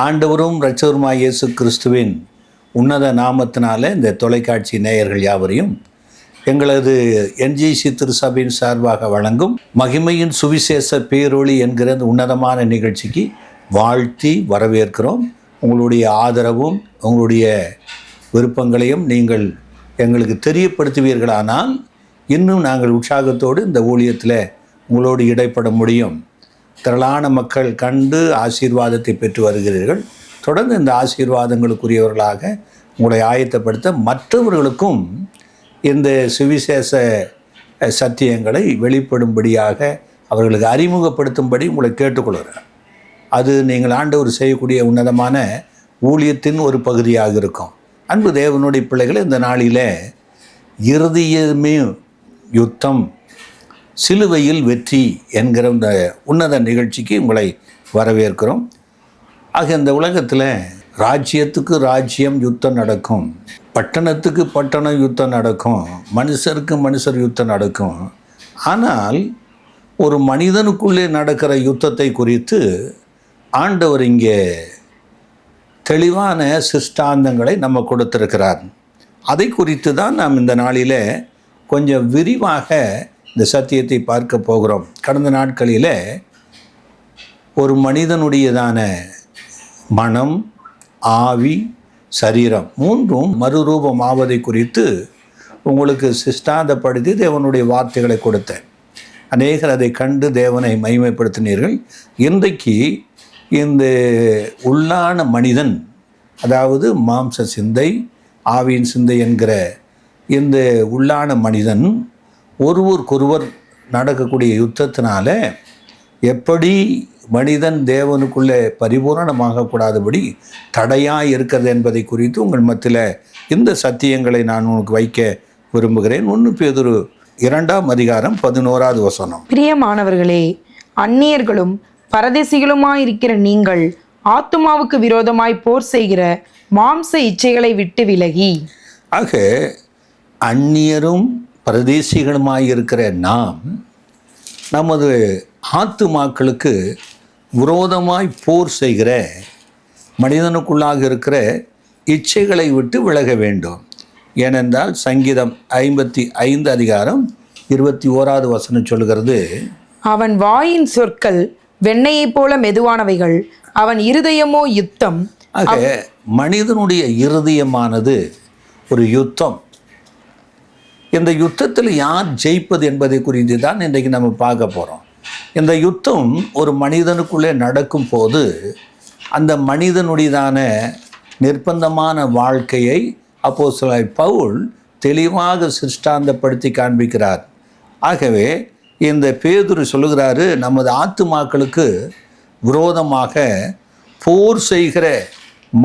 ஆண்டவரும் இரட்சகருமாய் இயேசு கிறிஸ்துவின் உன்னத நாமத்தினால இந்த தொலைக்காட்சி நேயர்கள் யாவரையும் எங்களது என்ஜிசி திருசபையின் சார்பாக வழங்கும் மகிமையின் சுவிசேஷ பேரொளி என்கிற இந்த உன்னதமான நிகழ்ச்சிக்கு வாழ்த்தி வரவேற்கிறோம். உங்களுடைய ஆதரவும் உங்களுடைய விருப்பங்களையும் நீங்கள் எங்களுக்கு தெரியப்படுத்துவீர்களானால் இன்னும் நாங்கள் உற்சாகத்தோடு இந்த ஊழியத்தில் உங்களோடு இடைப்பட முடியும். திரளான மக்கள் கண்டு ஆசீர்வாதத்தை பெற்று வருகிறீர்கள். தொடர்ந்து இந்த ஆசீர்வாதங்களுக்குரியவர்களாக உங்களை ஆயத்தப்படுத்த மற்றவர்களுக்கும் இந்த சுவிசேஷ சத்தியங்களை வெளிப்படும்படியாக அவர்களுக்கு அறிமுகப்படுத்தும்படி உங்களை கேட்டுக்கொள்கிறேன். அது நீங்கள் ஆண்டவர் செய்யக்கூடிய உன்னதமான ஊழியத்தின் ஒரு பகுதியாக இருக்கும். அன்பு தேவனுடைய பிள்ளைகளை, இந்த நாளில் இறுதியுமே யுத்தம் சிலுவையில் வெற்றி என்கிற இந்த உன்னத நிகழ்ச்சிக்கு உங்களை வரவேற்கிறோம். ஆக இந்த உலகத்தில் ராஜ்யத்துக்கு ராஜ்யம் யுத்தம் நடக்கும், பட்டணத்துக்கு பட்டணம் யுத்தம் நடக்கும், மனுஷருக்கு மனுஷர் யுத்தம் நடக்கும். ஆனால் ஒரு மனிதனுக்குள்ளே நடக்கிற யுத்தத்தை குறித்து ஆண்டவர் இங்கே தெளிவான சிஷ்டாந்தங்களை நம்ம கொடுத்திருக்கிறார். அதை குறித்து தான் நாம் இந்த நாளில் கொஞ்சம் விரிவாக இந்த சத்தியத்தை பார்க்க போகிறோம். கடந்த நாட்களில் ஒரு மனிதனுடையதான மனம், ஆவி, சரீரம் மூன்றும் மறுரூபம் ஆவதை குறித்து உங்களுக்கு சிஷ்டாந்தப்படுத்தி தேவனுடைய வார்த்தைகளை கொடுத்தேன். அநேகர் அதை கண்டு தேவனை மகிமைப்படுத்தினீர்கள். இன்றைக்கு இந்த உள்ளான மனிதன், அதாவது மாம்ச சிந்தை, ஆவியின் சிந்தை என்கிற இந்த உள்ளான மனிதன் ஒருவருக்கொருவர் நடக்கக்கூடிய யுத்தத்தினால எப்படி மனிதன் தேவனுக்குள்ளே பரிபூரணமாகக்கூடாதபடி தடையாக இருக்கிறது என்பதை குறித்து உங்கள் மத்தியில் இந்த சத்தியங்களை நான் உனக்கு வைக்க விரும்புகிறேன். 1 பேதுரு 2ஆம் அதிகாரம் 11வது வசனம். பிரியமானவர்களே, அந்நியர்களும் பரதேசிகளுமாயிருக்கிற நீங்கள் ஆத்துமாவுக்கு விரோதமாய் போர் செய்கிற மாம்ச இச்சைகளை விட்டு விலகி. ஆக அந்நியரும் பரதேசிகளுமாயிருக்கிற நாம் நமது ஆத்துமாக்களுக்கு விரோதமாய் போர் செய்கிற மனிதனுக்குள்ளாக இருக்கிற இச்சைகளை விட்டு விலக வேண்டும். ஏனென்றால் சங்கீதம் 55 அதிகாரம் 21வது வசனம் சொல்கிறது, அவன் வாயின் சொற்கள் வெண்ணெயைப் போல மெதுவானவைகள், அவன் இருதயமோ யுத்தம். ஆக மனிதனுடைய இருதயமானது ஒரு யுத்தம். இந்த யுத்தத்தில் யார் ஜெயிப்பது என்பதை குறித்து தான் இன்றைக்கு நம்ம பார்க்க போகிறோம். இந்த யுத்தம் ஒரு மனிதனுக்குள்ளே நடக்கும் போது அந்த மனிதனுடையதான நிர்பந்தமான வாழ்க்கையை அப்போஸ்தலனாகிய பவுல் தெளிவாக சிஷ்டாந்தப்படுத்தி காண்பிக்கிறார். ஆகவே இந்த பேதுரு சொல்லுகிறாரு, நமது ஆத்துமாக்களுக்கு விரோதமாக போர் செய்கிற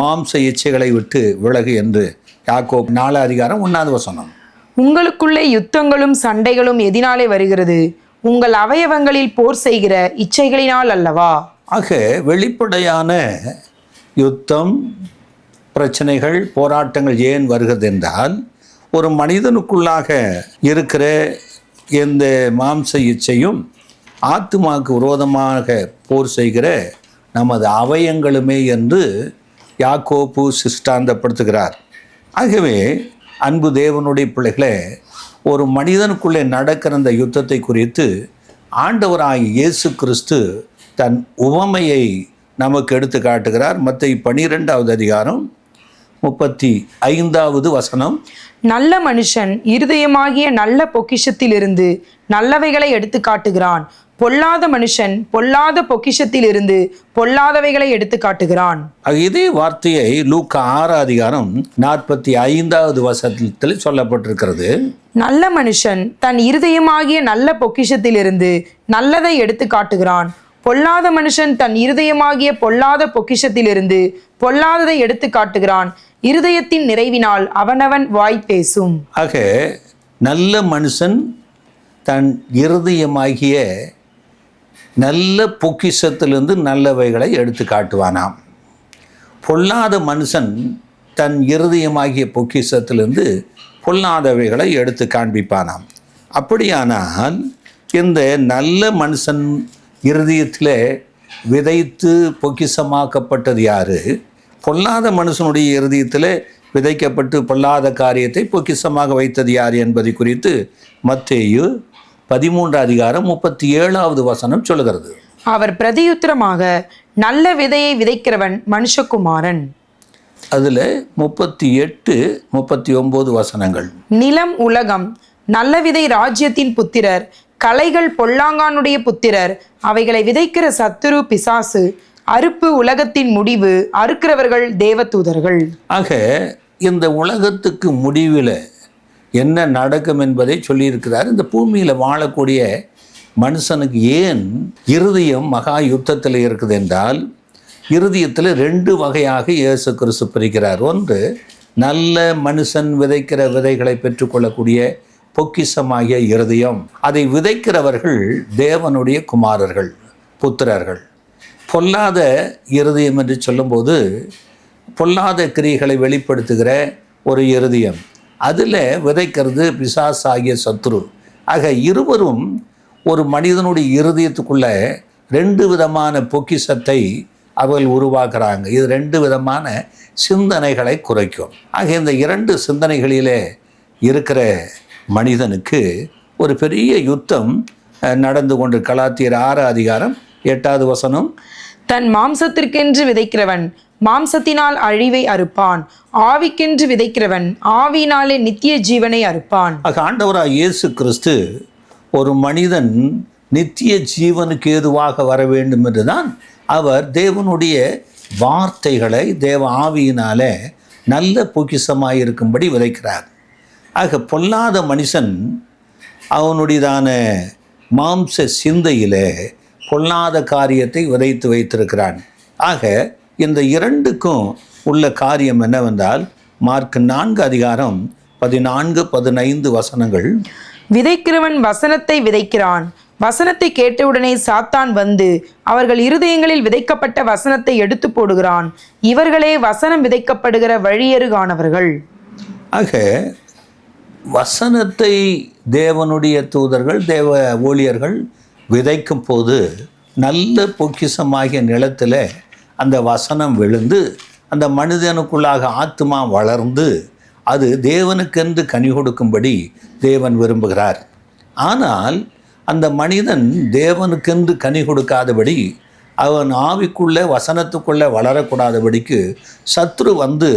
மாம்ச இச்சைகளை விட்டு விலகு என்று யாக்கோபு 4 அதிகாரம் 1வது வசனம். உங்களுக்குள்ளே யுத்தங்களும் சண்டைகளும் எதினாலே வருகிறது? உங்கள் அவயவங்களில் போர் செய்கிற இச்சைகளினால் அல்லவா? ஆக வெளிப்படையான யுத்தம், பிரச்சனைகள், போராட்டங்கள் ஏன் வருகிறது என்றால், ஒரு மனிதனுக்குள்ளாக இருக்கிற எந்த மாம்ச இச்சையும் ஆத்துமாவுக்கு விரோதமாக போர் செய்கிற நமது அவயங்களுமே என்று யாக்கோபு சிஷ்டாந்தப்படுத்துகிறார். ஆகவே அன்பு தேவனுடைய பிள்ளைகளே, ஒரு மனிதனுக்குள்ளே நடக்கிற அந்த யுத்தத்தை குறித்து ஆண்டவராகிய இயேசு கிறிஸ்து தன் உவமையை நமக்கு எடுத்து காட்டுகிறார். மத்தேயு 12வது அதிகாரம் 35வது வசனம். நல்ல மனுஷன் இருதயமாகிய நல்ல பொக்கிஷத்திலிருந்து நல்லவைகளை எடுத்து காட்டுகிறான், பொல்லாத மனுஷன் பொல்லாத பொக்கிஷத்திலிருந்து பொல்லாதவைகளை எடுத்து காட்டுகிறான். இதே வார்த்தையை லூக்கா 6 அதிகாரம் 45வது வசனத்தில் சொல்லப்பட்டிருக்கிறது. நல்ல மனுஷன் தன் இருதயமாகிய நல்ல பொக்கிஷத்திலிருந்து நல்லதை எடுத்து காட்டுகிறான், பொல்லாத மனுஷன் தன் இருதயமாகிய பொல்லாத பொக்கிஷத்திலிருந்து பொல்லாததை எடுத்து காட்டுகிறான், இருதயத்தின் நிறைவினால் அவனவன் வாய் பேசும். ஆக நல்ல மனுஷன் தன் இருதயமாகிய நல்ல பொக்கிஷத்திலிருந்து நல்லவைகளை எடுத்து காட்டுவானாம். பொல்லாத மனுஷன் தன் இருதயமாகிய பொக்கிஷத்திலிருந்து பொல்லாதவைகளை எடுத்து காண்பிப்பானாம். அப்படியானால் இந்த நல்ல மனுஷன் இருதயத்தில் விதைத்து பொக்கிஷமாக்கப்பட்டது யாரு, பொல்லாத மனுஷனுடைய இருதயத்தில் விதைக்கப்பட்டு பொல்லாத காரியத்தை பொக்கிஷமாக வைத்தது யார் என்பதை குறித்து மத்தேயு 13:37 சொல்லுகிறது. அவர் பிரதியுத்தரமாக, நல்ல விதையை விதைக்கிறவன் மனுஷகுமாரன். அதில் 38-39 நிலம் உலகம், நல்ல விதை ராஜ்யத்தின் புத்திரர், களைகள் பொல்லாங்கானுடைய புத்திரர், அவைகளை விதைக்கிற சத்துரு பிசாசு, அறுப்பு உலகத்தின் முடிவு, அறுக்கிறவர்கள் தேவதூதர்கள். ஆக இந்த உலகத்துக்கு முடிவில் என்ன நடக்கும் என்பதை சொல்லியிருக்கிறார். இந்த பூமியில் வாழக்கூடிய மனுஷனுக்கு ஏன் இருதயம் மகா யுத்தத்தில் இருக்குது என்றால், இருதயத்தில் 2 வகையாக இயேசு கிறிஸ்து பிரிக்கிறார். ஒன்று, நல்ல மனுஷன் விதைக்கிற விதைகளை பெற்றுக்கொள்ளக்கூடிய பொக்கிஷமாகிய இருதயம். அதை விதைக்கிறவர்கள் தேவனுடைய குமாரர்கள், புத்திரர்கள். பொல்லாத இருதயம் என்று சொல்லும்போது பொல்லாத கிரியைகளை வெளிப்படுத்துகிற ஒரு இருதயம், அதில் விதைக்கிறது பிசாசாகிய சத்துரு. ஆக இருவரும் ஒரு மனிதனுடைய இருதயத்துக்குள்ள 2 விதமான பொக்கிஷத்தை அவர்கள் உருவாக்குறாங்க. இது 2 விதமான சிந்தனைகளை குறைக்கும். ஆக இந்த 2 சிந்தனைகளிலே இருக்கிற மனிதனுக்கு ஒரு பெரிய யுத்தம் நடந்து கொண்டு, கலாத்தியர் 6:8 தன் மாம்சத்திற்கென்று விதைக்கிறவன் மாம்சத்தினால் அழிவை அறுப்பான், ஆவிக்கென்று விதைக்கிறவன் ஆவியினாலே நித்திய ஜீவனை அறுப்பான். ஆக ஆண்டவராக இயேசு கிறிஸ்து ஒரு மனிதன் நித்திய ஜீவனுக்கு ஏதுவாக வர வேண்டும் என்றுதான் அவர் தேவனுடைய வார்த்தைகளை தேவ ஆவியினால நல்ல பொக்கிஷமாக இருக்கும்படி விதைக்கிறார். ஆக பொல்லாத மனுஷன் அவனுடையதான மாம்ச சிந்தையில் பொல்லாத காரியத்தை விதைத்து வைத்திருக்கிறான். ஆக இந்த 2க்கும் உள்ள காரியம் என்னவென்றால், மார்க் 4:14-15 விதைக்கிறவன் வசனத்தை விதைக்கிறான், வசனத்தை கேட்டவுடனே சாத்தான் வந்து அவர்கள் இருதயங்களில் விதைக்கப்பட்ட வசனத்தை எடுத்து போடுகிறான், இவர்களே வசனம் விதைக்கப்படுகிற வழியருகானவர்கள். ஆக வசனத்தை தேவனுடைய தூதர்கள், தேவ ஊழியர்கள் விதைக்கும் போது நல்ல பொக்கிஷமாகிய நிலத்தில் அந்த வசனம் விழுந்து அந்த மனிதனுக்குள்ளாக ஆத்மா வளர்ந்து அது தேவனுக்கென்று கனி கொடுக்கும்படி தேவன் விரும்புகிறார். ஆனால் அந்த மனிதன் தேவனுக்கென்று கனி கொடுக்காதபடி, அவன் ஆவிக்குள்ளே வசனத்துக்குள்ளே வளரக்கூடாதபடிக்கு சத்ரு வந்து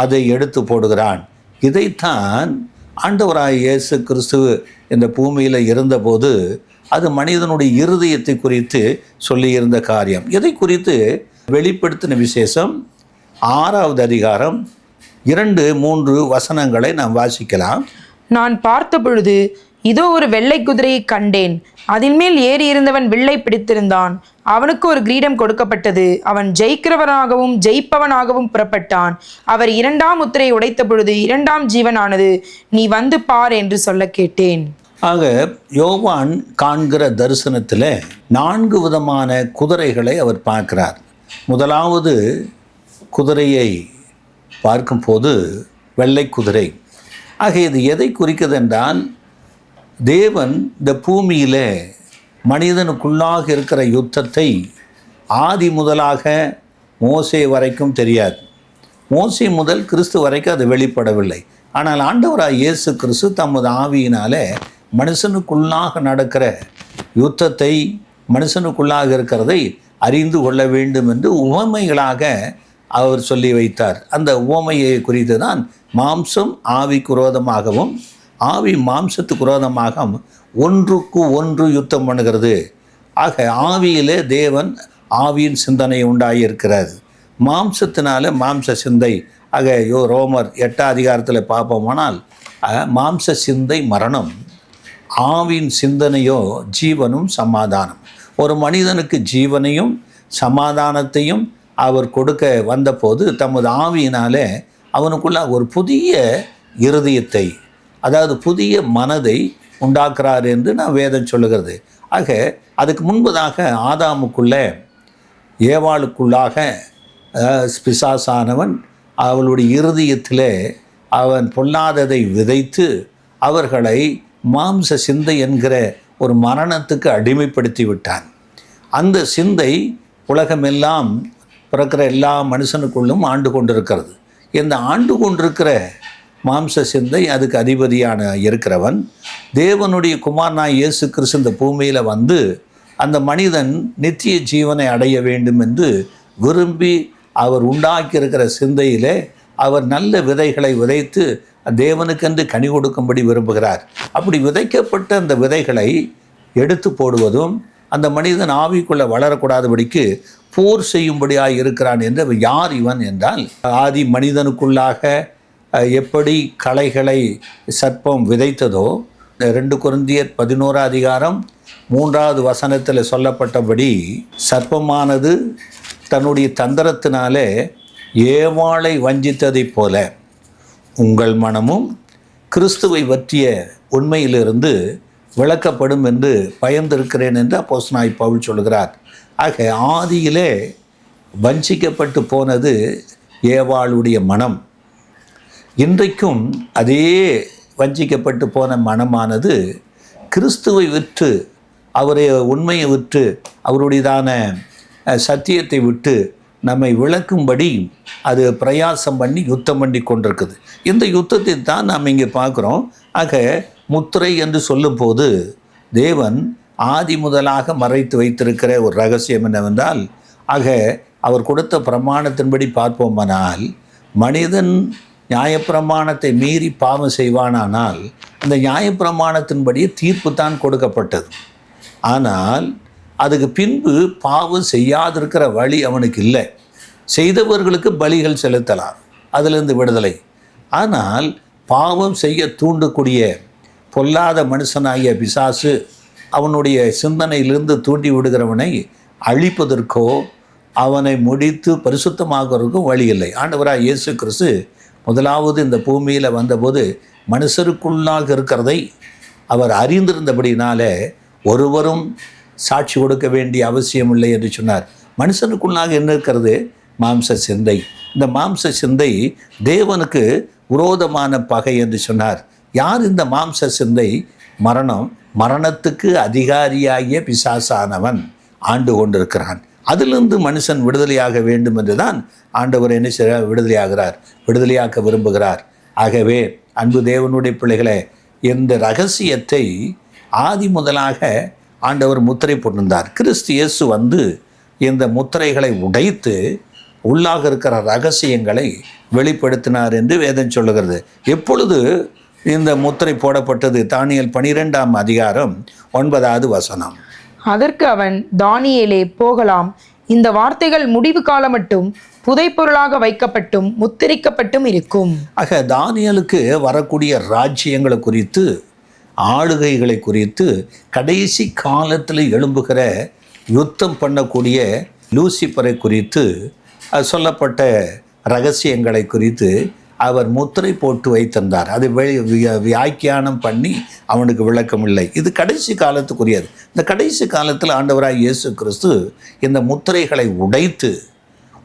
அதை எடுத்து போடுகிறான். இதைத்தான் ஆண்டவராய் இயேசு கிறிஸ்து இந்த பூமியில் இருந்தபோது அது மனிதனுடைய இருதயத்தை குறித்து சொல்லியிருந்த காரியம். இதை குறித்து வெளிப்படுத்தின விசேஷம் 6:2-3 நாம் வாசிக்கலாம். நான் பார்த்த பொழுது இதோ ஒரு வெள்ளை குதிரையை கண்டேன், அதின் மேல் ஏறி இருந்தவன் வில்லை பிடித்திருந்தான், அவனுக்கு ஒரு கிரீடம் கொடுக்கப்பட்டது, அவன் ஜெயிக்கிறவனாகவும் ஜெயிப்பவனாகவும் புறப்பட்டான். அவர் 2ஆம் முத்திரையை உடைத்த பொழுது 2ஆம் ஜீவனானது, நீ வந்து பார் என்று சொல்ல கேட்டேன். ஆக யோவான் காண்கிற தரிசனத்தில் 4 விதமான குதிரைகளை அவர் பார்க்கிறார். முதலாவது குதிரையை பார்க்கும்போது வெள்ளை குதிரை. ஆக இது எதை குறிக்கிறது என்றால், தேவன் இந்த பூமியில் மனிதனுக்குள்ளாக இருக்கிற யுத்தத்தை ஆதி முதலாக மோசே வரைக்கும் தெரியாது. மோசே முதல் கிறிஸ்து வரைக்கும் அது வெளிப்படவில்லை. ஆனால் ஆண்டவராக இயேசு கிறிஸ்து தமது ஆவியினாலே மனுஷனுக்குள்ளாக நடக்கிற யுத்தத்தை, மனுஷனுக்குள்ளாக இருக்கிறதை அறிந்து கொள்ள வேண்டும் என்று உவமைகளாக அவர் சொல்லி வைத்தார். அந்த உவமையை குறித்து தான் மாம்சம் ஆவிக்கு விரோதமாகவும் ஆவி மாம்சத்துக்கு விரோதமாகவும் ஒன்றுக்கு ஒன்று யுத்தம் பண்ணுகிறது. ஆக ஆவியிலே தேவன் ஆவியின் சிந்தனை உண்டாகியிருக்கிறது, மாம்சத்தினால மாம்ச சிந்தை. ஆக ரோமர் 8 பார்ப்போமானால், மாம்ச சிந்தை மரணம், ஆவியின் சிந்தனையோ ஜீவனும் சமாதானம். ஒரு மனிதனுக்கு ஜீவனையும் சமாதானத்தையும் அவர் கொடுக்க வந்தபோது தமது ஆவியினாலே அவனுக்குள்ள ஒரு புதிய இருதயத்தை, அதாவது புதிய மனதை உண்டாக்குறார் என்று நான் வேதம் சொல்லுகிறது. ஆக அதுக்கு முன்பதாக ஆதாமுக்குள்ளே ஏவாளுக்குள்ளாக பிசாசானவன் அவளுடைய இருதயத்தில் அவன் பொல்லாததை விதைத்து அவர்களை மாம்ச சிந்தை என்கிற ஒரு மரணத்துக்கு அடிமைப்படுத்தி விட்டான். அந்த சிந்தை உலகமெல்லாம் பிறக்கிற எல்லா மனுஷனுக்குள்ளும் ஆண்டு கொண்டிருக்கிறது. இந்த ஆண்டு கொண்டிருக்கிற மாம்ச சிந்தை அதுக்கு அதிபதியான இருக்கிறவன் தேவனுடைய குமாரனாய் இயேசு கிறிஸ்து இந்த பூமியில் வந்து அந்த மனிதன் நித்திய ஜீவனை அடைய வேண்டும் என்று விரும்பி அவர் உண்டாக்கியிருக்கிற சிந்தையிலே அவர் நல்ல விதைகளை விதைத்து தேவனுக்கென்று கனி கொடுக்கும்படி விரும்புகிறார். அப்படி விதைக்கப்பட்ட அந்த விதைகளை எடுத்து போடுவதும் அந்த மனிதன் ஆவிக்குள்ளே வளரக்கூடாதபடிக்கு போர் செய்யும்படியாக இருக்கிறான் என்று யார் இவன் என்றால், ஆதி மனிதனுக்குள்ளாக எப்படி களைகளை சர்ப்பம் விதைத்ததோ 2 கொரிந்தியர் 11 அதிகாரம் 3வது வசனத்தில் சொல்லப்பட்டபடி சர்ப்பமானது தன்னுடைய தந்திரத்தினாலே ஏவாளை வஞ்சித்ததைப் போல உங்கள் மனமும் கிறிஸ்துவை பற்றிய உண்மையிலிருந்து விளக்கப்படும் என்று பயந்திருக்கிறேன் என்று அப்போஸ்தலனாகிய பவுல் சொல்கிறார். ஆக ஆதியிலே வஞ்சிக்கப்பட்டு போனது ஏவாளுடைய மனம். இன்றைக்கும் அதே வஞ்சிக்கப்பட்டு போன மனமானது கிறிஸ்துவை விட்டு அவரை உண்மையை விட்டு அவருடையதான சத்தியத்தை விட்டு நம்மை விளக்கும்படி அது பிரயாசம் பண்ணி யுத்தம் பண்ணி கொண்டிருக்குது. இந்த யுத்தத்தை தான் நாம் இங்கே பார்க்குறோம். ஆக முத்திரை என்று சொல்லும்போது தேவன் ஆதி முதலாக மறைத்து வைத்திருக்கிற ஒரு ரகசியம் என்னவென்றால், ஆக அவர் கொடுத்த பிரமாணத்தின்படி பார்ப்போமானால் மனிதன் நியாயப்பிரமாணத்தை மீறி பாவம் செய்வானானால் அந்த நியாயப்பிரமாணத்தின்படியே தீர்ப்பு தான் கொடுக்கப்பட்டது. ஆனால் அதுக்கு பின்பு பாவம் செய்யாதிருக்கிற வழி அவனுக்கு இல்லை. செய்தவர்களுக்கு பலிகள் செலுத்தலாம், அதிலிருந்து விடுதலை. ஆனால் பாவம் செய்ய தூண்டக்கூடிய பொல்லாத மனுஷனாகிய பிசாசு அவனுடைய சிந்தனையிலிருந்து தூண்டி விடுகிறவனை அழிப்பதற்கோ அவனை முடித்து பரிசுத்தமாகிறதுக்கும் வழி இல்லை. ஆண்டவராக இயேசு கிறிஸ்து முதலாவது இந்த பூமியில் வந்தபோது மனுஷருக்குள்ளாக இருக்கிறதை அவர் அறிந்திருந்தபடினாலே ஒருவரும் சாட்சி கொடுக்க வேண்டிய அவசியம் இல்லை என்று சொன்னார். மனுஷனுக்குள்ளாக என்ன இருக்கிறது? மாம்ச சிந்தை. இந்த மாம்ச சிந்தை தேவனுக்கு விரோதமான பகை என்று சொன்னார். யார் இந்த மாம்ச சிந்தை? மரணம். மரணத்துக்கு அதிகாரியாகிய பிசாசானவன் ஆண்டு கொண்டிருக்கிறான். அதிலிருந்து மனுஷன் விடுதலையாக வேண்டும் என்று தான் ஆண்டவர் என்ன செய்ய விடுதலையாகிறார், விடுதலையாக்க விரும்புகிறார். ஆகவே அன்பு தேவனுடைய பிள்ளைகளே, இந்த ரகசியத்தை ஆதி முதலாக ஆண்டவர் முத்திரை போட்டிருந்தார். கிறிஸ்து இயேசு வந்து இந்த முத்திரைகளை உடைத்து உள்ளாக இருக்கிற ரகசியங்களை வெளிப்படுத்தினார் என்று வேதம் சொல்லுகிறது. எப்பொழுது இந்த முத்திரை போடப்பட்டது? தானியேல் 12ஆம் அதிகாரம் 9வது வசனம். அதற்கு அவன், தானியேலே போகலாம், இந்த வார்த்தைகள் முடிவு காலம் மட்டும் புதைப்பொருளாக வைக்கப்பட்டும் முத்திரிக்கப்பட்டும் இருக்கும். ஆக தானியேலுக்கு வரக்கூடிய ராஜ்யங்களை குறித்து, ஆளுகைகளை குறித்து, கடைசி காலத்தில் எழும்புகிற யுத்தம் பண்ணக்கூடிய லூசிபரை குறித்து சொல்லப்பட்ட ரகசியங்களை குறித்து அவர் முத்திரை போட்டு வைத்திருந்தார். அது வியாக்கியானம் பண்ணி அவனுக்கு விளக்கம் இல்லை. இது கடைசி காலத்துக்குரியது. இந்த கடைசி காலத்தில் ஆண்டவராய் இயேசு கிறிஸ்து இந்த முத்திரைகளை உடைத்து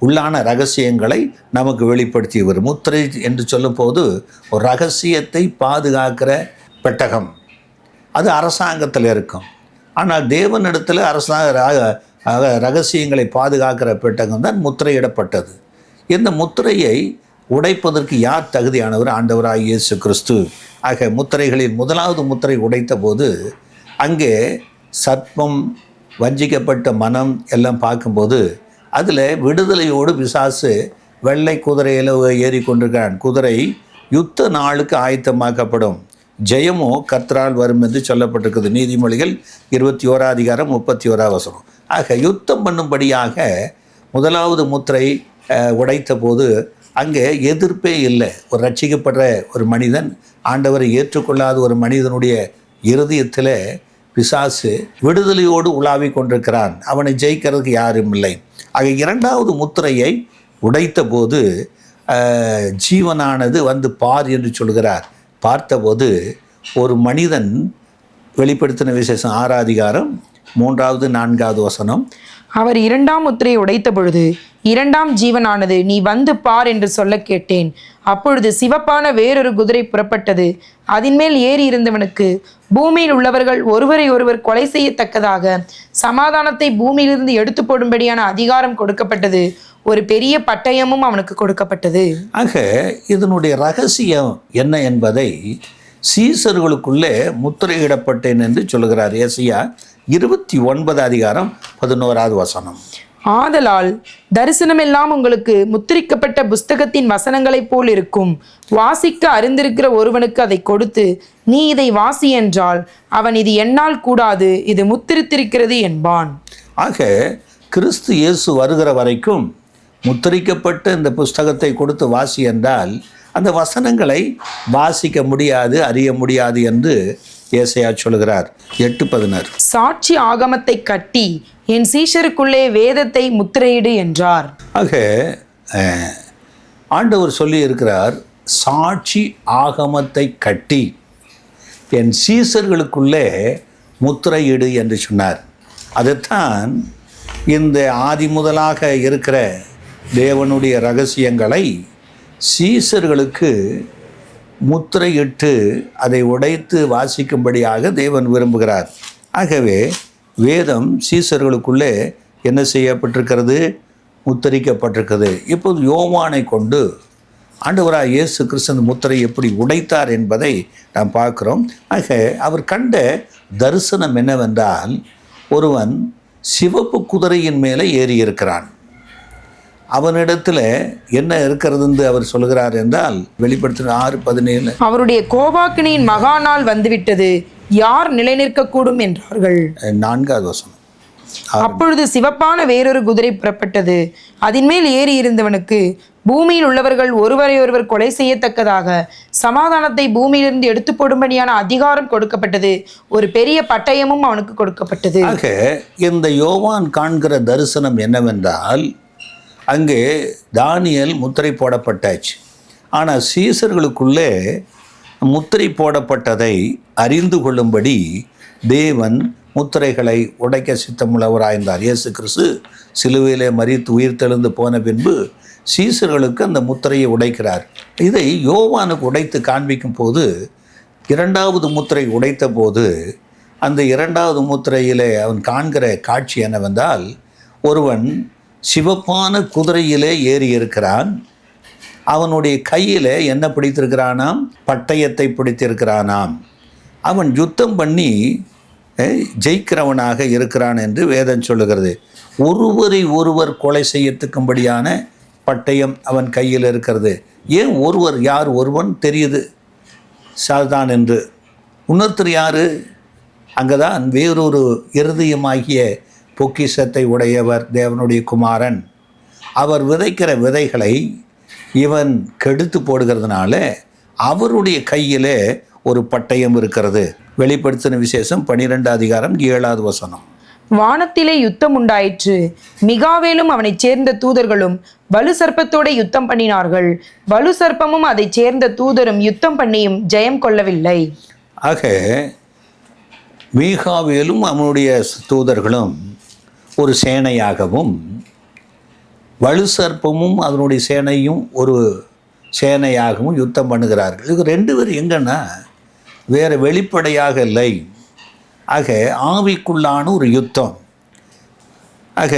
உள்ளான ரகசியங்களை நமக்கு வெளிப்படுத்தியவர். முத்திரை என்று சொல்லும்போது ஒரு ரகசியத்தை பாதுகாக்கிற பெட்டகம், அது அரசாங்கத்தில் இருக்கும். ஆனால் தேவனிடத்தில் ரகசியங்களை பாதுகாக்கிற பெட்டகம் தான் முத்திரையிடப்பட்டது. இந்த முத்திரையை உடைப்பதற்கு யார் தகுதியானவர்? ஆண்டவராய் இயேசு கிறிஸ்து. ஆக முத்திரைகளில் முதலாவது முத்திரை உடைத்த போது அங்கே சர்ப்பம், வஞ்சிக்கப்பட்ட மனம் எல்லாம் பார்க்கும்போது அதில் விடுதலையோடு பிசாசு வெள்ளை குதிரையில் ஏறி கொண்டிருக்கிறான். குதிரை யுத்த நாளுக்கு ஆயத்தமாக்கப்படும், ஜெயமோ கர்த்தரால் வரும் என்று சொல்லப்பட்டிருக்குது. நீதிமொழிகள் 21 அதிகாரம் 31 வசனம். ஆக யுத்தம் பண்ணும்படியாக முதலாவது முத்திரை உடைத்த போது அங்கே எதிர்ப்பே இல்லை. ஒரு ரட்சிக்கப்படுற ஒரு மனிதன், ஆண்டவரை ஏற்றுக்கொள்ளாத ஒரு மனிதனுடைய இருதயத்தில் பிசாசு விடுதலையோடு உலாவி கொண்டிருக்கிறான். அவனை ஜெயிக்கிறதுக்கு யாரும் இல்லை. ஆக இரண்டாவது முத்திரையை உடைத்த போது ஜீவனானது வந்து பார் என்று சொல்கிறார். பார்த்தபோது ஒரு மனிதன், வெளிப்படுத்தின விசேஷம் 6 அதிகாரம் 3வது 4வது வசனம். அவர் 2ஆம் முத்திரையை உடைத்த பொழுது 2ஆம் ஜீவனானது, நீ வந்து பார் என்று சொல்ல கேட்டேன். அப்பொழுது சிவப்பான வேறொரு குதிரை புறப்பட்டது. அதின்மேல் ஏறி இருந்தவனுக்கு பூமியில் உள்ளவர்கள் ஒருவரை ஒருவர் கொலை செய்யத்தக்கதாக சமாதானத்தை பூமியிலிருந்து எடுத்து போடும்படியான அதிகாரம் கொடுக்கப்பட்டது. ஒரு பெரிய பட்டயமும் அவனுக்கு கொடுக்கப்பட்டது. ஆக இதனுடைய ரகசியம் என்ன என்பதை சீசர்களுக்குள்ளே முத்திரையிடப்பட்டேன் என்று சொல்லுகிறார். ஏசாயா 29 அதிகாரம் 11வது வசனம். ஆதலால் தரிசனமெல்லாம் உங்களுக்கு முத்திரிக்கப்பட்ட புஸ்தகத்தின் வசனங்களைப் போல் இருக்கும். வாசிக்க அறிந்திருக்கிற ஒருவனுக்கு அதை கொடுத்து, நீ இதை வாசி என்றால் அவன் இது என்னால் கூடாது, இது முத்திரித்திருக்கிறது என்பான். ஆக கிறிஸ்து இயேசு வருகிற வரைக்கும் முத்திரிக்கப்பட்ட இந்த புஸ்தகத்தை கொடுத்து வாசி என்றால் அந்த வசனங்களை வாசிக்க முடியாது, அறிய முடியாது என்று ஏசாயா சொல்கிறார். 8:16. சாட்சி ஆகமத்தை கட்டி என் சீஷருக்குள்ளே வேதத்தை முத்திரையிடு என்றார். ஆக ஆண்டவர் சொல்லி இருக்கிறார், சாட்சி ஆகமத்தை கட்டி என் சீஷர்களுக்குள்ளே முத்திரையிடு என்று சொன்னார். அதுதான் இந்த ஆதி முதலாக இருக்கிற தேவனுடைய ரகசியங்களை சீஷர்களுக்கு முத்திரையிட்டு அதை உடைத்து வாசிக்கும்படியாக தேவன் விரும்புகிறார். ஆகவே வேதம் சீஷர்களுக்குள்ளே என்ன செய்யப்பட்டிருக்கிறது? முத்திரிக்கப்பட்டிருக்கிறது. இப்போது யோவானை கொண்டு ஆண்டவராக இயேசு கிறிஸ்து முத்திரை எப்படி உடைத்தார் என்பதை நாம் பார்க்கிறோம். ஆக அவர் கண்ட தரிசனம் என்னவென்றால், ஒருவன் சிவப்பு குதிரையின் மேலே ஏறி இருக்கிறான். அவனிடத்தில் என்ன இருக்கிறது என்று அவர் சொல்கிறார் என்றால், வெளிப்படுத்தின 6:17, அவருடைய கோபாக்கினியின் மகா நாள் வந்துவிட்டது, யார் நிலைநிற்கக்கூடும் என்றார்கள். 4வது வசனம். அப்பொழுது சிவப்பான வேறொரு குதிரை புறப்பட்டது. அதின்மேல் ஏறி இருந்தவனுக்கு பூமியில் உள்ளவர்கள் ஒருவரை ஒருவர் கொலை செய்யத்தக்கதாக சமாதானத்தை பூமியிலிருந்து எடுத்து போடும்படியான அதிகாரம் கொடுக்கப்பட்டது. ஒரு பெரிய பட்டயமும் அவனுக்கு கொடுக்கப்பட்டது. ஆக இந்த யோவான் காண்கிற தரிசனம் என்னவென்றால், அங்கே தானியேல் முத்திரை போடப்பட்டாச்சு. ஆனால் சீசர்களுக்குள்ளே முத்திரை போடப்பட்டதை அறிந்து கொள்ளும்படி தேவன் முத்திரைகளை உடைக்க சித்தமுள்ளவராயிருந்தார். இயேசு கிறிஸ்து சிலுவையிலே மரித்து உயிர்த்தெழுந்து போன பின்பு சீசர்களுக்கு அந்த முத்திரையை உடைக்கிறார். இதை யோவானுக்கு உடைத்து காண்பிக்கும் போது, 2வது முத்திரை உடைத்த போது அந்த 2வது முத்திரையிலே அவன் காண்கிற காட்சி என்னவென்றால், ஒருவன் சிவப்பான குதிரையிலே ஏறி இருக்கிறான். அவனுடைய கையில் என்ன பிடித்திருக்கிறானாம்? பட்டயத்தை பிடித்திருக்கிறானாம். அவன் யுத்தம் பண்ணி ஜெயிக்கிறவனாக இருக்கிறான் என்று வேதம் சொல்லுகிறது. ஒருவரை ஒருவர் கொலை செய்யத்துக்கும்படியான பட்டயம் அவன் கையில் இருக்கிறது. ஏன் ஒருவர்? யார் ஒருவன் தெரியுது, சாதான் என்று. இன்னொருத்தர் யார்? அங்கே தான் வேறொரு இருதயமாகிய பொக்கிஷத்தை உடையவர் தேவனுடைய குமாரன். அவர் விதைக்கிற விதைகளை இவன் கெடுத்து போடுகிறதுனால அவருடைய கையிலே ஒரு பட்டயம் இருக்கிறது. வெளிப்படுத்தின விசேஷம் 12 அதிகாரம் 7வது வசனம். வானத்திலே யுத்தம் உண்டாயிற்று. மிகாவேலும் அவனை சேர்ந்த தூதர்களும் வலு சர்ப்பத்தோட யுத்தம் பண்ணினார்கள். வலு சர்ப்பமும் அதை சேர்ந்த தூதரும் யுத்தம் பண்ணியும் ஜெயம் கொள்ளவில்லை. ஆக மீகாவேலும் அவனுடைய தூதர்களும் ஒரு சேனையாகவும், வலு சர்ப்பமும் அதனுடைய சேனையும் ஒரு சேனையாகவும் யுத்தம் பண்ணுகிறார்கள். இது 2 பேர் எங்கன்னா வேறு வெளிப்படையாக இல்லை. ஆக ஆவிக்குள்ளான ஒரு யுத்தம். ஆக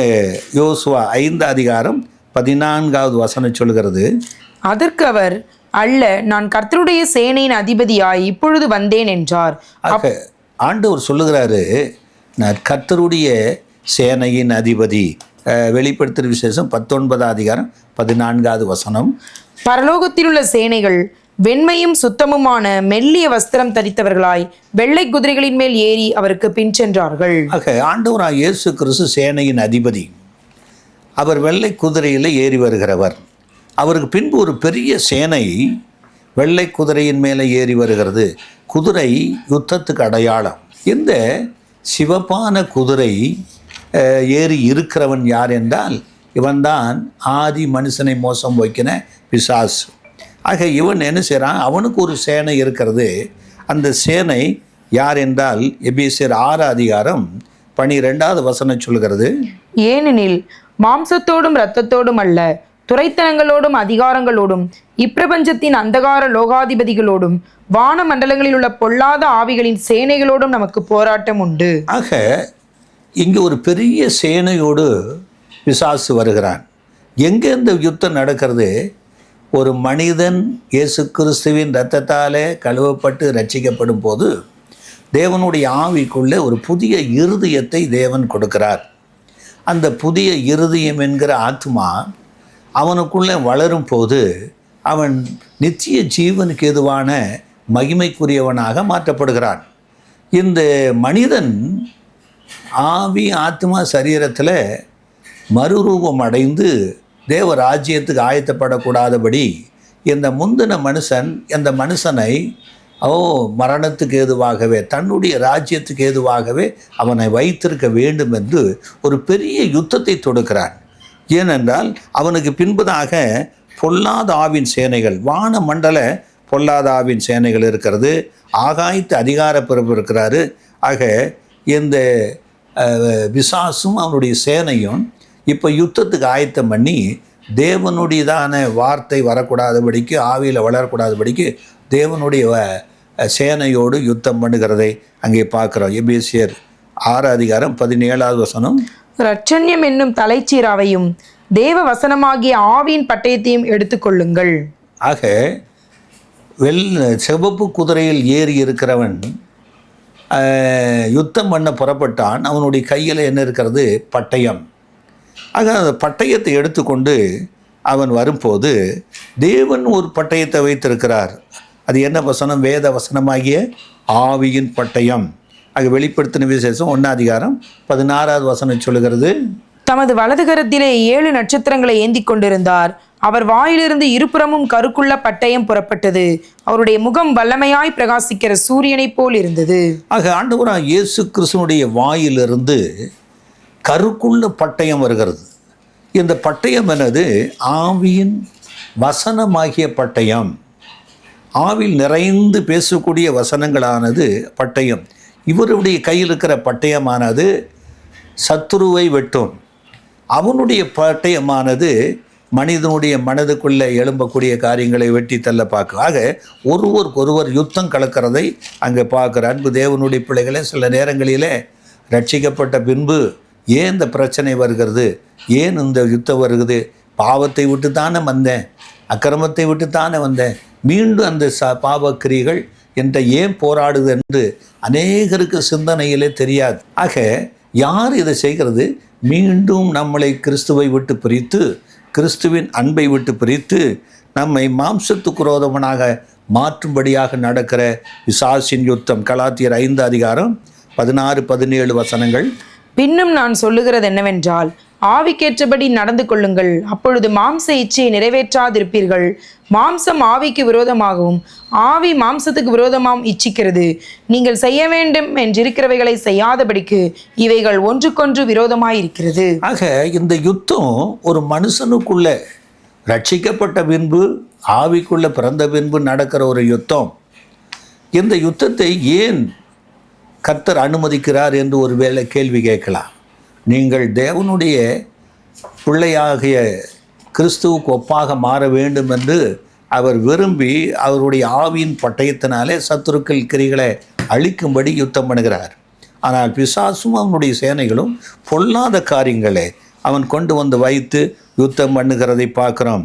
யோசுவா 5 அதிகாரம் 14வது வசனம் சொல்கிறது, அதற்கு அவர், அல்ல, நான் கர்த்தருடைய சேனையின் அதிபதியாய் இப்பொழுது வந்தேன் என்றார். ஆக ஆண்டவர் சொல்லுகிறாரு, நான் கர்த்தருடைய சேனையின் அதிபதி. வெளிப்படுத்துகிற விசேஷம் 19 அதிகாரம் 14வது வசனம். பரலோகத்தில் உள்ள சேனைகள் வெண்மையும் சுத்தமுமான மெல்லிய வஸ்திரம் தரித்தவர்களாய் வெள்ளை குதிரைகளின் மேல் ஏறி அவருக்கு பின் சென்றார்கள். ஆக ஆண்டவராய் இயேசு கிறிஸ்து சேனையின் அதிபதி. அவர் வெள்ளை குதிரையில் ஏறி வருகிறவர். அவருக்கு பின்பு ஒரு பெரிய சேனை வெள்ளை குதிரையின் மேலே ஏறி வருகிறது. குதிரை யுத்தத்துக்கு அடையாளம். இந்த சிவப்பான குதிரை ஏறி இருக்கிறவன் யார் என்றால், இவன்தான் ஆதி மனுஷனை மோசம் வைக்கின பிசாசு. ஆக இவன் என்ன செய்கிறான்? அவனுக்கு ஒரு சேனை இருக்கிறது. அந்த சேனை யார் என்றால், எபேசியர் 6 அதிகாரம் 12வது வசனம் சொல்கிறது, ஏனெனில் மாம்சத்தோடும் இரத்தத்தோடும் அல்ல, துரைத்தனங்களோடும் அதிகாரங்களோடும் இப்பிரபஞ்சத்தின் அந்தகார லோகாதிபதிகளோடும் வான மண்டலங்களில் உள்ள பொல்லாத ஆவிகளின் சேனைகளோடும் நமக்கு போராட்டம் உண்டு. ஆக இங்கு ஒரு பெரிய சேனையோடு பிசாசு வருகிறான். எங்கே இந்த யுத்தம் நடக்கிறது? ஒரு மனிதன் இயேசு கிறிஸ்துவின் இரத்தத்தாலே கழுவப்பட்டு ரட்சிக்கப்படும் போது தேவனுடைய ஆவிக்குள்ளே ஒரு புதிய இருதயத்தை தேவன் கொடுக்கிறார். அந்த புதிய இருதயம் என்கிற ஆத்மா அவனுக்குள்ளே வளரும் போது அவன் நித்திய ஜீவனுக்கு எதுவான மகிமைக்குரியவனாக மாற்றப்படுகிறான். இந்த மனிதன் ஆவி ஆத்மா சரீரத்தில் மறுரூபம் அடைந்து தேவ ராஜ்யத்துக்கு ஆயத்தப்படக்கூடாதபடி இந்த முந்தின மனுஷன் இந்த மனுஷனை மரணத்துக்கு ஏதுவாகவே தன்னுடைய ராஜ்யத்துக்கு ஏதுவாகவே அவனை வைத்திருக்க வேண்டும் என்று ஒரு பெரிய யுத்தத்தை தொடுக்கிறான். ஏனென்றால் அவனுக்கு பின்பதாக பொல்லாத ஆவின் சேனைகள், வான மண்டல பொல்லாத ஆவின் சேனைகள் இருக்கிறது, ஆகாயத்து அதிகார பிறப்பு இருக்கிறாரு. ஆக இந்த பிசாசும் அவனுடைய சேனையும் இப்போ யுத்தத்துக்கு ஆயத்தம் பண்ணி தேவனுடையதான வார்த்தை வரக்கூடாதபடிக்கு, ஆவியில் வளரக்கூடாதபடிக்கு தேவனுடைய சேனையோடு யுத்தம் பண்ணுகிறதை அங்கே பார்க்குறோம். எபேசியர் 6:17 வசனம், இரட்சண்யம் என்னும் தலைச்சீராவையும் தேவ வசனமாகிய ஆவியின் பட்டயத்தையும் எடுத்துக்கொள்ளுங்கள். ஆக சிவப்பு குதிரையில் ஏறி இருக்கிறவன் யுத்தம் பண்ண புறப்பட்டான். அவனுடைய கையில் என்ன இருக்கிறது? பட்டயம். ஆக அந்த பட்டயத்தை எடுத்துக்கொண்டு அவன் வரும்போது தேவன் ஒரு பட்டயத்தை வைத்திருக்கிறார். அது என்ன வசனம்? வேத வசனமாகிய ஆவியின் பட்டயம். ஆக வெளிப்படுத்தின விசேஷம் 1:16 வசனம் சொல்லுகிறது, தமது வலது கரத்திலே 7 நட்சத்திரங்களை ஏந்தி கொண்டிருந்தார். அவர் வாயிலிருந்து இருபுறமும் கருக்குள்ள பட்டயம் புறப்பட்டது. அவருடைய முகம் வல்லமையாய் பிரகாசிக்கிற சூரியனை போல் இருந்தது. ஆக ஆண்டவராகிய இயேசு கிறிஸ்துவினுடைய வாயிலிருந்து கருக்குள்ள பட்டயம் வருகிறது. இந்த பட்டயம் என்னது? ஆவியின் வசனமாகிய பட்டயம். ஆவியில் நிறைந்து பேசக்கூடிய வசனங்களானது பட்டயம். இவருடைய கையில் இருக்கிற பட்டயமானது சத்துருவை வெட்டும். அவனுடைய பட்டயமானது மனிதனுடைய மனதுக்குள்ளே எழும்பக்கூடிய காரியங்களை வெட்டி தள்ள பார்க்க. ஆக ஒருவருக்கொருவர் யுத்தம் கலக்கிறதை அங்கே பார்க்குற அன்பு தேவனுடைய பிள்ளைகளே, சில நேரங்களிலே ரட்சிக்கப்பட்ட பின்பு ஏன் இந்த பிரச்சனை வருகிறது, ஏன் இந்த யுத்தம் வருகிறது? பாவத்தை விட்டு தானே வந்தேன், அக்கிரமத்தை விட்டு தானே வந்தேன், மீண்டும் அந்த பாவக்கிரிகள் என்ற ஏன் போராடுது என்று அநேகருக்கு சிந்தனையிலே தெரியாது. ஆக யார் இதை செய்கிறது? மீண்டும் நம்மளை கிறிஸ்துவை விட்டு பிரித்து, கிறிஸ்துவின் அன்பை விட்டு பிரித்து நம்மை மாம்சத்துக்கு விரோதமாக மாற்றும்படியாக நடக்கிற பிசாசின் யுத்தம். கலாத்தியர் 5:16-17 வசனங்கள். பின்னும் நான் சொல்லுகிறது என்னவென்றால், ஆவிக்கேற்றபடி நடந்து கொள்ளுங்கள், அப்பொழுது மாம்ச இச்சையை நிறைவேற்றாதிருப்பீர்கள். மாம்சம் ஆவிக்கு விரோதமாகவும் ஆவி மாம்சத்துக்கு விரோதமாகவும் இச்சிக்கிறது. நீங்கள் செய்ய வேண்டும் என்றிருக்கிறவைகளை செய்யாதபடிக்கு இவைகள் ஒன்றுக்கொன்று விரோதமாயிருக்கிறது. ஆக இந்த யுத்தம் ஒரு மனுஷனுக்குள்ள ரட்சிக்கப்பட்ட பின்பு, ஆவிக்குள்ள பிறந்த பின்பு நடக்கிற ஒரு யுத்தம். இந்த யுத்தத்தை ஏன் கர்த்தர் அனுமதிக்கிறார் என்று ஒரு வேளை கேள்வி கேட்கலாம். நீங்கள் தேவனுடைய பிள்ளையாகிய கிறிஸ்துவுக்கு ஒப்பாக மாற வேண்டும் என்று அவர் விரும்பி அவருடைய ஆவியின் பட்டயத்தினாலே சத்துருக்கள் கிரிகளை அழிக்கும்படி யுத்தம் பண்ணுகிறார். ஆனால் பிசாசும் அவனுடைய சேனைகளும் பொல்லாத காரியங்களை அவன் கொண்டு வந்து வைத்து யுத்தம் பண்ணுகிறதை பார்க்குறோம்.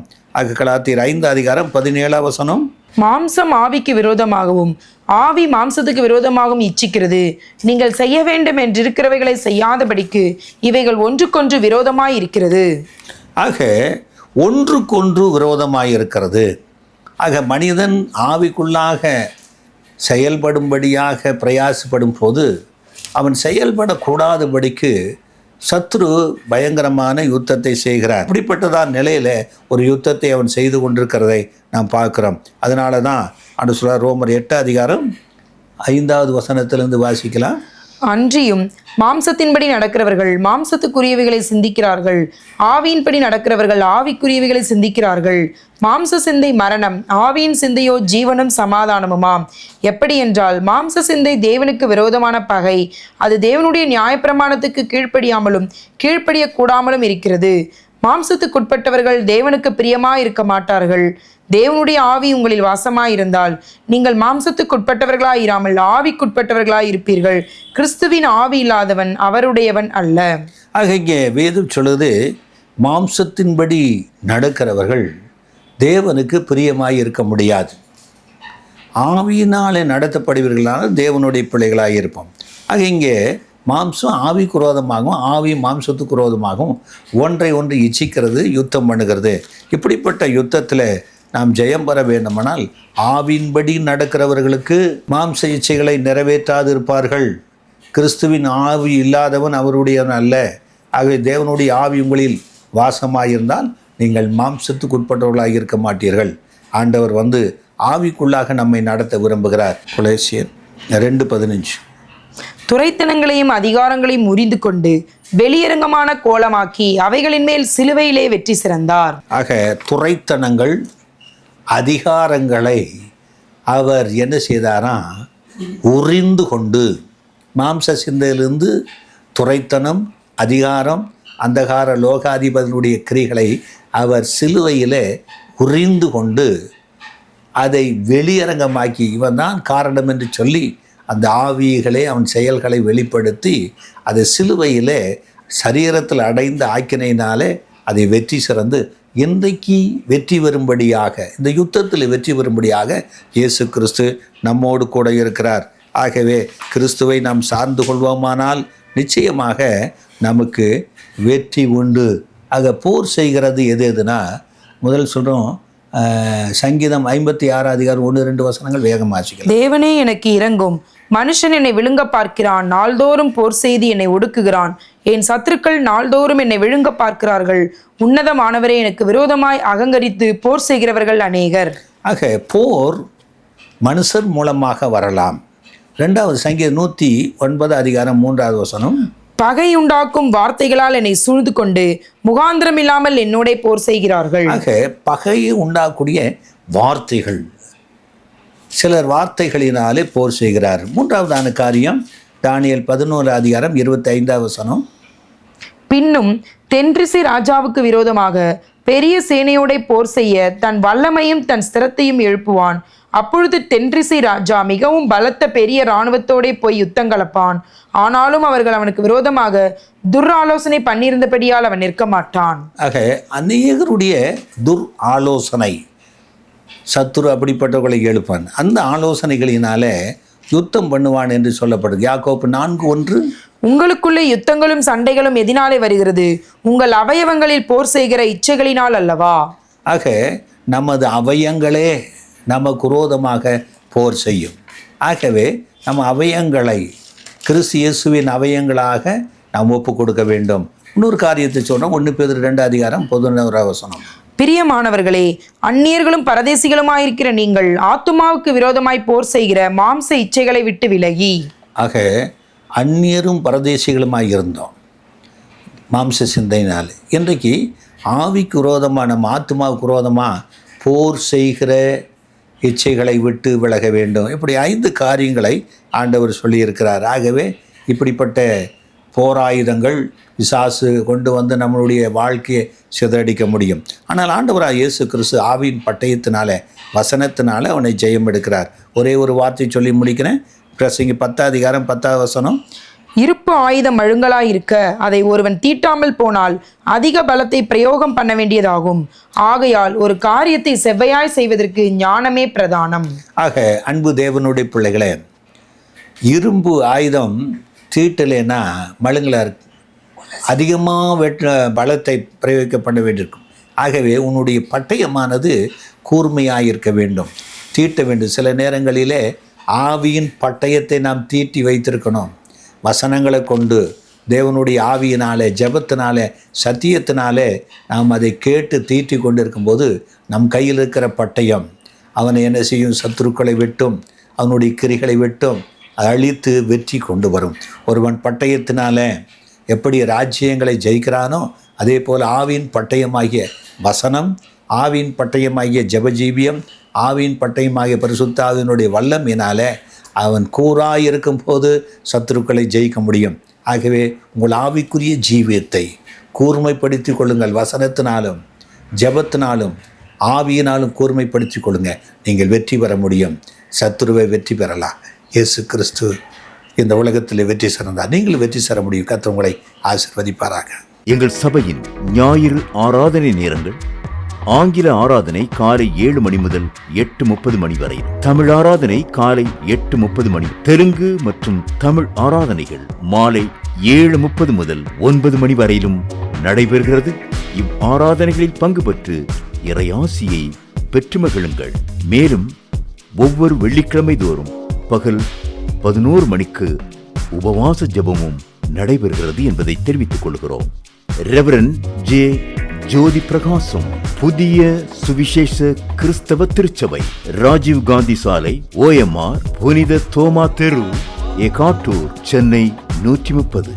கலாத்தியர் 5:17 வசனம், மாம்சம் ஆவிக்கு விரோதமாகவும் ஆவி மாம்சத்துக்கு விரோதமாகவும் இச்சிக்கிறது. நீங்கள் செய்ய வேண்டும் என்றிருக்கிறவைகளை செய்யாதபடிக்கு இவைகள் ஒன்றுக்கொன்று விரோதமாய் இருக்கிறது. ஆக ஒன்றுக்கொன்று விரோதமாய் இருக்கிறது. ஆக மனிதன் ஆவிக்குள்ளாக செயல்படும்படியாக பிரயாசப்படும் போது அவன் செயல்படக்கூடாதபடிக்கு சத்ரு பயங்கரமான யுத்தத்தை செய்கிறார். அப்படிப்பட்டதான் நிலையில் ஒரு யுத்தத்தை அவன் செய்து கொண்டிருக்கிறதை நாம் பார்க்குறோம். அதனால தான் அன்று சொல்ல ரோமர் 8:5 வசனத்திலிருந்து வாசிக்கலாம். அன்றியும் மாம்சத்தின்படி நடக்கிறவர்கள் மாம்சத்துக்குரியவைகளை சிந்திக்கிறார்கள், ஆவியின்படி நடக்கிறவர்கள் ஆவிக்குரியவைகளை சிந்திக்கிறார்கள். மாம்ச சிந்தை மரணம், ஆவியின் சிந்தையோ ஜீவனும் சமாதானமுமாம். எப்படி என்றால், மாம்ச சிந்தை தேவனுக்கு விரோதமான பகை, அது தேவனுடைய நியாயப்பிரமாணத்துக்கு கீழ்ப்படியாமலும் கீழ்ப்படியக்கூடாமலும் இருக்கிறது. மாம்சத்துக்குட்பட்டவர்கள் தேவனுக்கு பிரியமாய் இருக்க மாட்டார்கள். தேவனுடைய ஆவி உங்களில் வாசமாயிருந்தால் நீங்கள் மாம்சத்துக்குட்பட்டவர்களாய் இராமல் ஆவிக்குட்பட்டவர்களாய் இருப்பீர்கள். கிறிஸ்துவின் ஆவி இல்லாதவன் அவருடையவன் அல்ல. ஆக இங்கே வேதம் சொல்லுது, மாம்சத்தின்படி நடக்கிறவர்கள் தேவனுக்கு பிரியமாய் இருக்க முடியாது. ஆவியினாலே நடத்தப்படுவீர்களான தேவனுடைய பிள்ளைகளாக இருப்போம். ஆக இங்கே மாம்சம் ஆவிக்கு விரோதமாகவும் ஆவி மாம்சத்துக்கு விரோதமாகவும் ஒன்றை ஒன்று இச்சிக்கிறது, யுத்தம் பண்ணுகிறது. இப்படிப்பட்ட யுத்தத்தில் நாம் ஜெயம் பெற வேண்டுமானால் ஆவியின்படி நடக்கிறவர்களுக்கு மாம்ச இச்சைகளை நிறைவேற்றாது இருப்பார்கள். கிறிஸ்துவின் ஆவி இல்லாதவன் அவருடையவன் அல்ல. ஆகவே தேவனுடைய ஆவி உங்களில் வாசமாயிருந்தால் நீங்கள் மாம்சத்துக்கு உட்பட்டவர்களாக இருக்க மாட்டீர்கள். ஆண்டவர் ஆவிக்குள்ளாக நம்மை நடத்த விரும்புகிறார். கொலோசியர் 2:15. துரைத்தனங்களையும் அதிகாரங்களையும் முறிந்து கொண்டு வெளியரங்கமான கோலமாக்கி அவைகளின் மேல் சிலுவையிலே வெற்றி சிறந்தார். ஆக துரைத்தனங்கள் அதிகாரங்களை அவர் என்ன செய்தாராம்? உறிந்து கொண்டு, மாம்ச சிந்தையிலிருந்து துரைத்தனம், அதிகாரம், அந்தகார லோகாதிபதியுடைய கிரிகளை அவர் சிலுவையிலே உறிந்து கொண்டு அதை வெளியரங்கமாக்கி, இவன் தான் காரணம் என்று சொல்லி அந்த ஆவிகளை அவன் செயல்களை வெளிப்படுத்தி அதை சிலுவையிலே சரீரத்தில் அடைந்த ஆக்கினையினாலே அதை வெற்றி சிறந்து இன்றைக்கு வெற்றி வரும்படியாக, இந்த யுத்தத்தில் வெற்றி வரும்படியாக இயேசு கிறிஸ்து நம்மோடு கூட இருக்கிறார். ஆகவே கிறிஸ்துவை நாம் சார்ந்து கொள்வோமானால் நிச்சயமாக நமக்கு வெற்றி உண்டு. ஆக போர் செய்கிறது எதுனா, முதல் சொல்கிறோம், சங்கீதம் 56 1-2 வசனங்கள் வேகமாக வாசிக்கலாம். தேவனே எனக்கு இரங்கும், மனுஷன் என்னை விழுங்க பார்க்கிறான், நாள்தோறும் போர் செய்து என்னை ஒடுக்குகிறான். என் சத்துருக்கள் நாள்தோறும் என்னை விழுங்க பார்க்கிறார்கள். உன்னதமானவரே, எனக்கு விரோதமாய் அகங்கரித்து போர் செய்கிறவர்கள் அநேகர். ஆக போர் மனுஷர் மூலமாக வரலாம். 2வது சங்கீதம் 109 3வது வசனம், பகை உண்டாக்கும் வார்த்தைகளால் என்னை சூழ்ந்து கொண்டு முகாந்திரம் இல்லாமல் என்னோட போர் செய்கிறார்கள். ஆக பகையை உண்டாக்கூடிய வார்த்தைகள், சிலர் வார்த்தைகளினாலே போர் செய்கிறார். 3வதான காரியம் தானியேல் 11 25வது வசனம், பின்னும் தென்றிசி ராஜாவுக்கு விரோதமாக பெரிய சேனையோட போர் செய்ய தன் வல்லமையும் தன் ஸ்திரத்தையும் எழுப்புவான். அப்பொழுது தென்றிசி ராஜா மிகவும் பலத்த பெரிய இராணுவத்தோட போய் யுத்தம் கலப்பான். ஆனாலும் அவர்கள் அவனுக்கு விரோதமாக துர்ஆலோசனை பண்ணியிருந்தபடியால் அவன் நிற்க மாட்டான். ஆக அநேகருடைய துர் ஆலோசனை, சத்துரு அப்படிப்பட்டவர்களை எழுப்பான். அந்த ஆலோசனைகளினாலே யுத்தம் பண்ணுவான் என்று சொல்லப்படுது. யாக்கோப்பு 4:1, உங்களுக்குள்ளே யுத்தங்களும் சண்டைகளும் எதினாலே வருகிறது? உங்கள் அவயவங்களில் போர் செய்கிற இச்சைகளினால் அல்லவா? ஆக நமது அவயங்களே நமக்கு விரோதமாக போர் செய்யும். ஆகவே நம்ம அவயங்களை கிறிஸ்து இயேசுவின் அவயங்களாக நாம் ஒப்பு கொடுக்க வேண்டும். இன்னொரு காரியத்தை சொல்கிறோம், 1 பேதுரு 2:11 வசனம், பிரியமானவர்களே, அந்நியர்களும் பரதேசிகளுமாயிருக்கிற நீங்கள் ஆத்துமாவுக்கு விரோதமாய் போர் செய்கிற மாம்ச இச்சைகளை விட்டு விலகி. ஆக அந்நியரும் பரதேசிகளுமாய் இருந்தோம் மாம்ச சிந்தையினால். இன்றைக்கு ஆவிக்கு விரோதமாக, நம்ம ஆத்துமாவுக்கு விரோதமாக போர் செய்கிற இச்சைகளை விட்டு விலக வேண்டும். இப்படி 5 காரியங்களை ஆண்டவர் சொல்லியிருக்கிறார். ஆகவே இப்படிப்பட்ட போராயுதங்கள் பிசாசு கொண்டு நம்மளுடைய வாழ்க்கையை சிதறடிக்க முடியும். ஆனால் ஆண்டவராக இயேசு கிறிஸ்து ஆவியின் பட்டயத்தினால, வசனத்தினால அவனை ஜெயம் எடுக்கிறார். ஒரே ஒரு வார்த்தை சொல்லி முடிக்கிறேன். பிரசங்கி 10 வசனம், இருப்பு ஆயுதம் மழுங்கலாய் இருக்க அதை ஒருவன் தீட்டாமல் போனால் அதிக பலத்தை பிரயோகம் பண்ண வேண்டியதாகும். ஆகையால் ஒரு காரியத்தை செவ்வையாய் செய்வதற்கு ஞானமே பிரதானம். ஆக அன்பு தேவனுடைய பிள்ளைகளே, இரும்பு ஆயுதம் தீட்டலைன்னா மழுங்கலாக இருக்கு, அதிகமாக பலத்தை பிரயோகிக்க பண்ண வேண்டியிருக்கும். ஆகவே உன்னுடைய பட்டயமானது கூர்மையாக இருக்க வேண்டும், தீட்ட வேண்டும். சில நேரங்களிலே ஆவியின் பட்டயத்தை நாம் தீட்டி வைத்திருக்கணும். வசனங்களை கொண்டு தேவனுடைய ஆவியினாலே, ஜெபத்தினாலே, சத்தியத்தினாலே நாம் அதை கேட்டு தீட்டி கொண்டு இருக்கும்போது நம் கையில் இருக்கிற பட்டயம் அவனை என்ன செய்யும்? சத்துருக்களை வெட்டும், அவனுடைய கிரிகளை வெட்டும், அழித்து வெற்றி கொண்டு வரும். ஒருவன் பட்டயத்தினால எப்படி ராஜ்யங்களை ஜெயிக்கிறானோ அதே போல் ஆவின் பட்டயமாகிய வசனம், ஆவின் பட்டயமாகிய ஜெபஜீவியம், ஆவின் பட்டயமாகிய பரிசுத்த ஆவியினுடைய வல்லமையினால அவன் கூராயிருக்கும் போது சத்துருக்களை ஜெயிக்க முடியும். ஆகவே உங்கள் ஆவிக்குரிய ஜீவியத்தை கூர்மைப்படுத்திக் கொள்ளுங்கள். வசனத்தினாலும் ஜெபத்தினாலும் ஆவியினாலும் கூர்மைப்படுத்திக் கொள்ளுங்க. நீங்கள் வெற்றி பெற முடியும். சத்துருவை வெற்றி பெறலாம். இயேசு கிறிஸ்து இந்த உலகத்தில் வெற்றி சிறந்தார். நீங்களும் வெற்றி பெற முடியும். கர்த்தர் உங்களை ஆசீர்வதிப்பாராக. எங்கள் சபையின் ஞாயிறு ஆராதனை நேரங்கள்: ஆங்கில ஆராதனை காலை 7 மணி முதல் 8:30 மணி வரை, தமிழ் ஆராதனை காலை 8:30 மணி, தெலுங்கு மற்றும் தமிழ் ஆராதனைகள் மாலை 7:30 முதல் 9 மணி வரையிலும் நடைபெறுகிறது. இவ் ஆராதனைகளில் பங்கு பெற்று இறையாசியை பெற்று மகிழுங்கள். மேலும் ஒவ்வொரு வெள்ளிக்கிழமை தோறும் பகல் 11 மணிக்கு உபவாச ஜெபமும் நடைபெறுகிறது என்பதை தெரிவித்துக் கொள்கிறோம். Reverend J. ஜோதி பிரகாசம், புதிய சுவிசேஷ கிறிஸ்தவ திருச்சபை, ராஜீவ் காந்தி சாலை, OMR, புனித தோமா தெரு, எகாட்டூர், சென்னை 130.